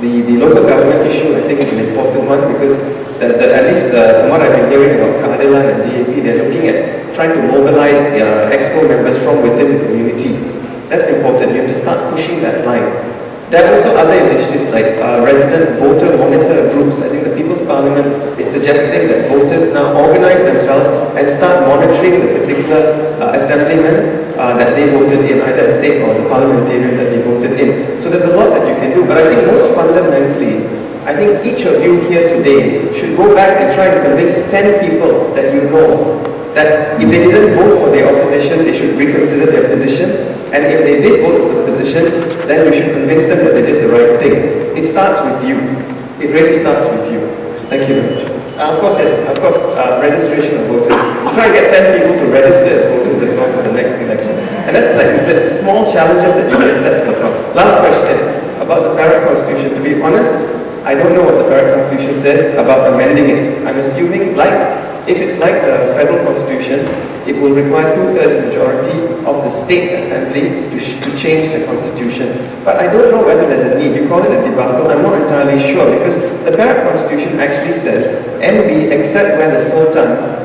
The local government issue, I think, is an important one because at least from what I've been hearing about Keadilan and DAP, they're looking at trying to mobilize EXCO members from within the communities. That's important. You have to start pushing that line. There are also other initiatives like resident voter monitor groups. I think the People's Parliament is suggesting that voters now organize themselves and start monitoring the particular assemblyman that they voted in, either a state or the parliamentarian that they voted in. So there's a lot that you can do, but I think most fundamentally, I think each of you here today should go back and try to convince 10 people that you know that if they didn't vote for the opposition, they should reconsider their position. And if they did vote for the position, then you should convince them that they did the right thing. It starts with you. It really starts with you. Thank you very much. Of course, registration of voters. So try and get 10 people to register as voters as well for the next election. And that's like the small challenges that you can set for yourself. Last question about the Parrot Constitution. To be honest, I don't know what the Parrot Constitution says about amending it. I'm assuming if it's like the federal constitution, it will require 2/3 majority of the state assembly to change the constitution. But I don't know whether there's a need. You call it a debacle, I'm not entirely sure, because the Parrot constitution actually says MB except where the Sultan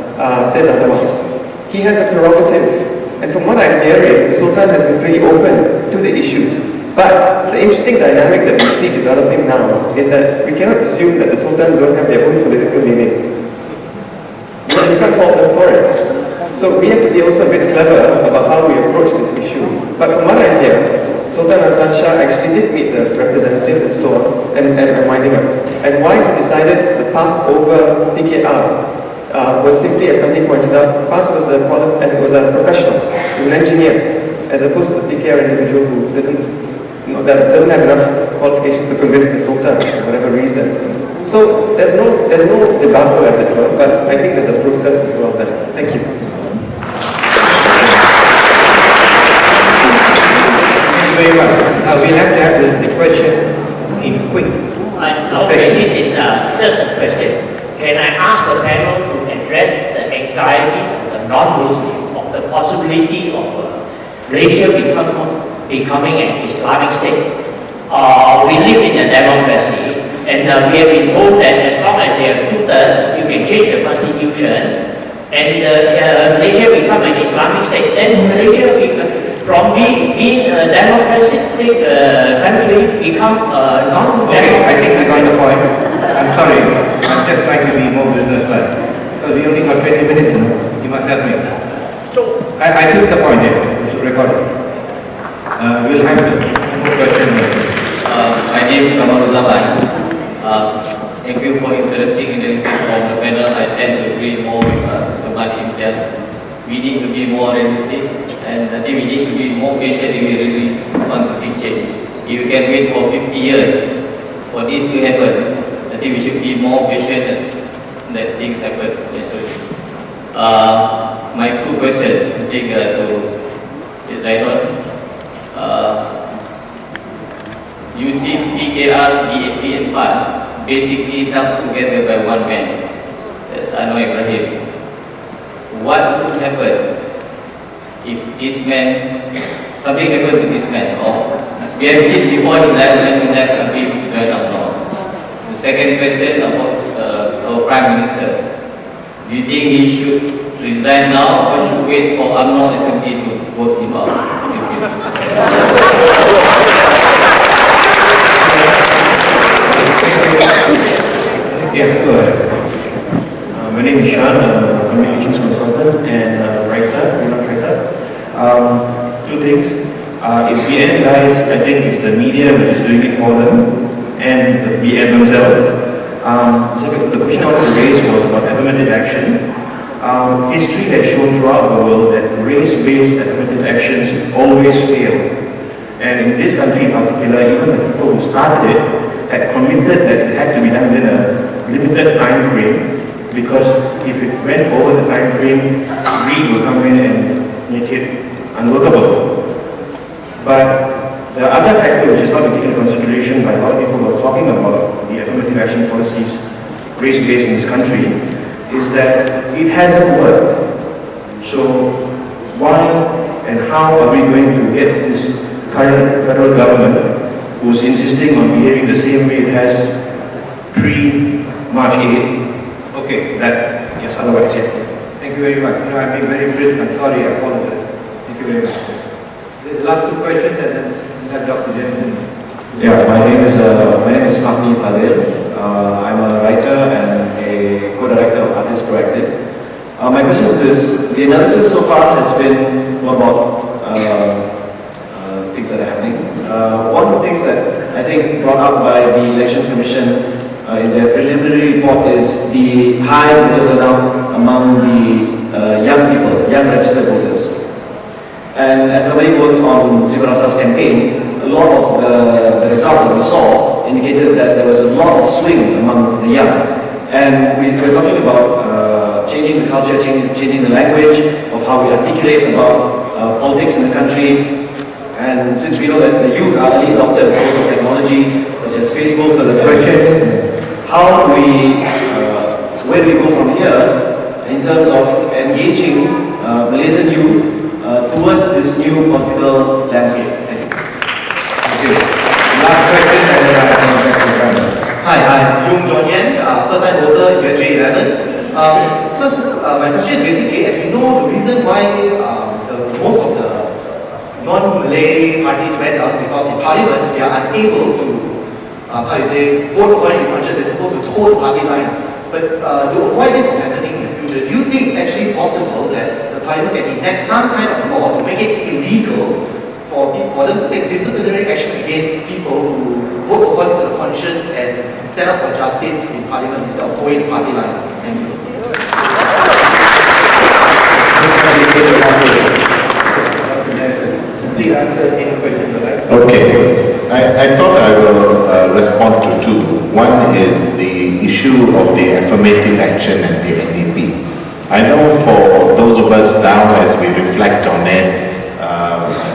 says otherwise. He has a prerogative. And from what I'm hearing, the Sultan has been pretty open to the issues. But the interesting dynamic that we see developing now is that we cannot assume that the Sultans don't have their own political leanings. You can't fault them for it. So we have to be also a bit clever about how we approach this issue. But from what I hear, Sultan Azlan Shah actually did meet the representatives and so on, and I'm winding up. And why he decided the pass over PKR was simply, as somebody pointed out, pass was a professional, was an engineer, as opposed to the PKR individual who doesn't have enough qualifications to convince the Sultan for whatever reason. So there's no debacle, as it were, but I think there's a process as well there. Thank you. Thank you very much. Now we have to have the question in quick. Okay, this is just a question. Can I ask the panel to address the anxiety of the non-Muslim of the possibility of Malaysia becoming an Islamic state? We live in a democracy. And we have been told that as long as they have 2/3, you can change the constitution, and Malaysia become an Islamic state. Then Malaysia, from being a democratic country, become non-democratic. Okay, I think I got the point. I'm sorry, I'm just trying to be more business-like. Because we only got 20 minutes, you must help me. So I took the point here, we should record it. We'll have more questions. My name is Kamal Zaman. Thank you for interesting analysis from the panel. I tend to agree more with Mr. Mani. We need to be more realistic, and I think we need to be more patient if we really want to see change. If you can wait for 50 years for this to happen, I think we should be more patient and let things happen. My two questions, I think to Zainul. You see PKR, DAP and PAS basically come together by one man, that's Anwar Ibrahim. What would happen if this man, something happened to this man? Or we have seen before he left until he joined UMNO. The second question about our Prime Minister. Do you think he should resign now or should wait for UMNO Assembly to vote him out? Yes, go ahead. My name is Sean, I'm a communications consultant and writer, freelance writer. Two things. In BN guys, I think it's the media which is doing it for them and the BN themselves. So the question I wanted to raise was about affirmative action. History has shown throughout the world that race-based affirmative actions always fail. And in this country in particular, even the people who started it had committed that it had to be done within a limited time frame, because if it went over the time frame, greed will come in and make it unworkable. But the other factor which is not taken into consideration by a lot of people who are talking about the affirmative action policies race-based in this country is that it hasn't worked. So why and how are we going to get this current federal government who's insisting on behaving the same way it has pre-March 8. Okay. That, yes, otherwise, yeah. Thank you very much. You know, I've been very brisk. I'm sorry. I apologize. Thank you very much. The last two questions, and then we have Dr. Jensen. Yeah, my name is Fahmi Fadil. I'm a writer and a co-director of Artist Proactive. My question is this: the analysis so far has been about things that are happening. One of the things that I think brought up by the Elections Commission in their preliminary report is the high voter turnout among the young people, young registered voters. And as somebody worked on Siva Rasa's campaign, a lot of the results that we saw indicated that there was a lot of swing among the young. And we were talking about changing the culture, changing the language of how we articulate about politics in the country. And since we know that the youth are early adopters of technology, such as Facebook, the question, how do we, where do we go from here in terms of engaging Malaysian youth towards this new political landscape? Thank you. Last question, and then I'll come back to Brandon. Hi, Yung John Yan, first time voter, USJ 11. First, my question is basically, as we know, the reason why most of the non-Malay parties went out is because in Parliament they are unable to, vote according to conscience. They're supposed to toe the party line. But to avoid this from happening in the future, do you think it's actually possible that the Parliament can enact some kind of law to make it illegal for them to take disciplinary action against people who vote according to the conscience and stand up for justice in Parliament instead of going the party line? Thank you. Please answer any questions you like. Okay. I thought I will respond to two. One is the issue of the affirmative action and the NDP. I know for those of us now, as we reflect on it,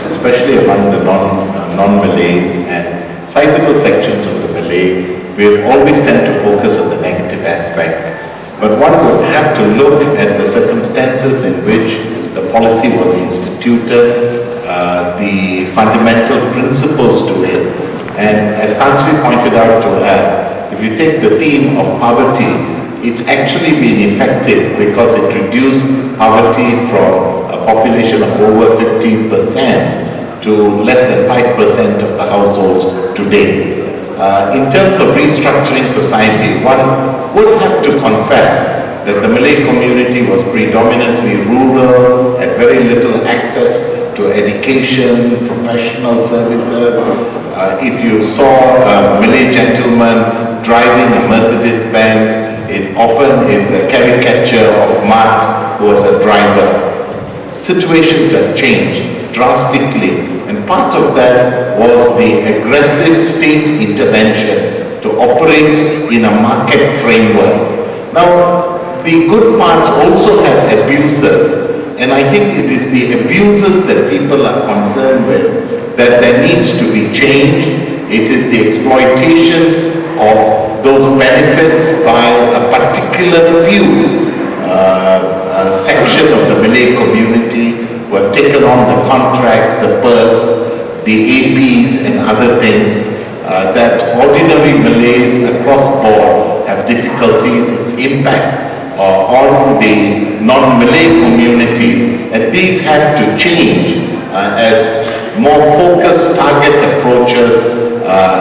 especially among the non-Malays and sizable sections of the Malay, we always tend to focus on the negative aspects. But one would have to look at the circumstances in which the policy was instituted, the fundamental principles to it. And as Tansri pointed out to us, if you take the theme of poverty, it's actually been effective because it reduced poverty from a population of over 15% to less than 5% of the households today. In terms of restructuring society, one would have to confess that the Malay community was predominantly rural, had very little access to education, professional services. If you saw a Malay gentleman driving a Mercedes-Benz, it often is a caricature of Mat, who was a driver. Situations have changed drastically, and part of that was the aggressive state intervention to operate in a market framework. Now, the good parts also have abuses, and I think it is the abuses that people are concerned with, that there needs to be change. It is the exploitation of those benefits by a particular few section of the Malay community who have taken on the contracts, the perks, the APs and other things that ordinary Malays across board have difficulties. Its impact on the non-Malay communities, and these have to change as more focused target approaches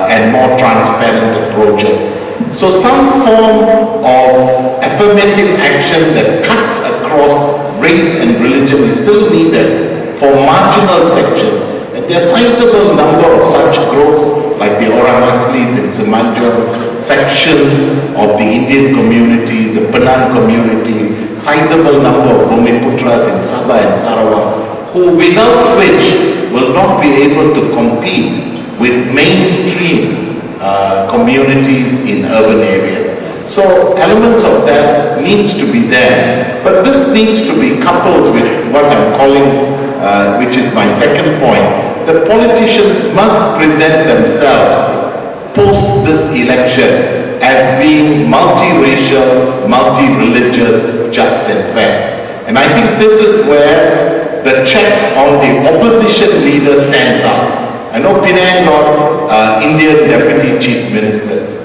and more transparent approaches. So some form of affirmative action that cuts across race and religion is still needed for marginal sections. And there are sizable number of such groups like the Orang Aslis in Semenanjung, sections of the Indian community, the Penang community, sizable number of Bumiputras in Sabah and Sarawak, who without which will not be able to compete with mainstream communities in urban areas. So elements of that needs to be there, but this needs to be coupled with what I'm calling, which is my second point, the politicians must present themselves post this election as being multiracial, multi-religious, just and fair. And I think this is where the check on the opposition leader stands out. I know Penang got Indian Deputy Chief Minister.